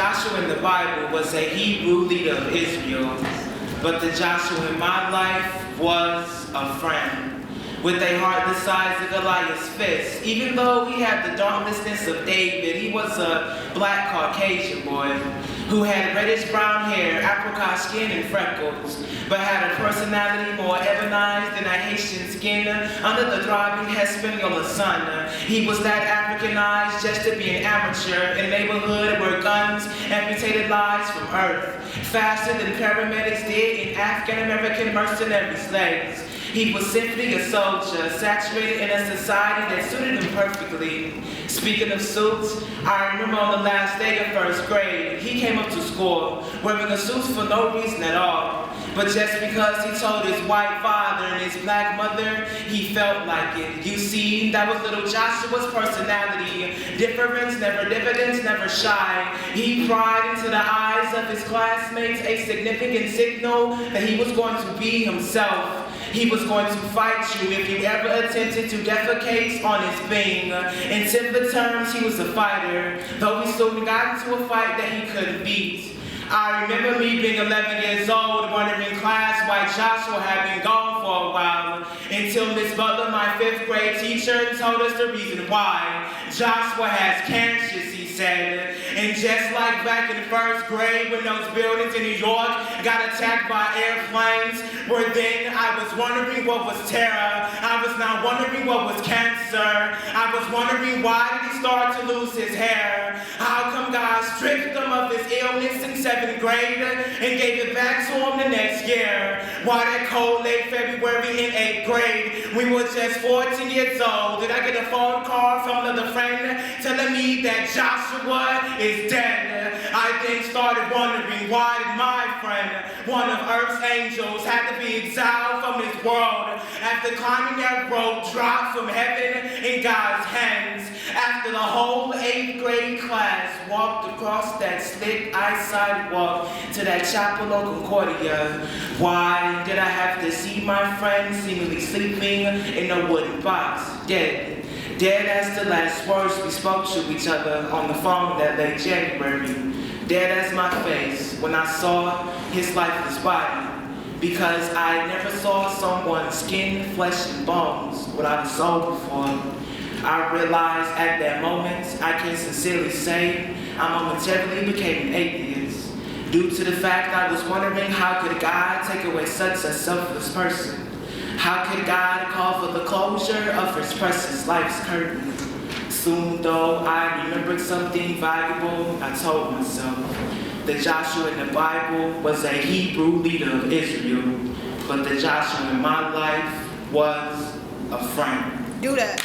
Joshua in the Bible was a Hebrew leader of Israel, but the Joshua in my life was a friend. With a heart the size of Goliath's fist, even though he had the dauntlessness of David, he was a black Caucasian boy who had reddish-brown hair, apricot skin, and freckles, but had a personality more ebonized than a Haitian skin under the thriving Hispaniola sun. He was that Africanized just to be an amateur in a neighborhood where guns amputated lives from earth, faster than paramedics did in African-American mercenary slaves. He was simply a soldier, saturated in a society that suited him perfectly. Speaking of suits, I remember on the last day of first grade, he came up to school wearing a suit for no reason at all. But just because he told his white father and his black mother, he felt like it. You see, that was little Joshua's personality. Difference, never dividends, never shy. He pried into the eyes of his classmates a significant signal that he was going to be himself. He was going to fight you if you ever attempted to defecate on his being. In simpler terms, he was a fighter, though he soon got into a fight that he couldn't beat. I remember me being 11 years old, wondering in class why Joshua had been gone for a while, until Miss Butler, my 5th grade teacher, told us the reason why. Joshua has cancer, she said. And just like back in 1st grade when those buildings in New York got attacked by airplanes, where then I was wondering what was terror, I was now wondering what was cancer, I was wondering why did he start to lose his hair, how come God stripped him of his illness in 7th grade and gave it back to him the next year, why that cold late February in 8th grade, we were just 14 years old, did I get a phone call from another friend telling me that Joshua is dead. I then started wondering why did my friend, one of Earth's angels, had to be exiled from this world after climbing that rope dropped from heaven in God's hands, after the whole 8th grade class walked across that slick ice sidewalk to that Chapel of Concordia. Why did I have to see my friend seemingly sleeping in a wooden box, dead? Dead as the last words we spoke to each other on the phone that late January. Dead as my face when I saw his lifeless body. Because I never saw someone's skin, flesh, and bones without a soul before. I realized at that moment, I can sincerely say, I momentarily became an atheist. Due to the fact I was wondering how could God take away such a selfless person? How could God call for the closure of his precious life's curtain? Soon, though, I remembered something valuable. I told myself that Joshua in the Bible was a Hebrew leader of Israel, but the Joshua in my life was a friend. Do that.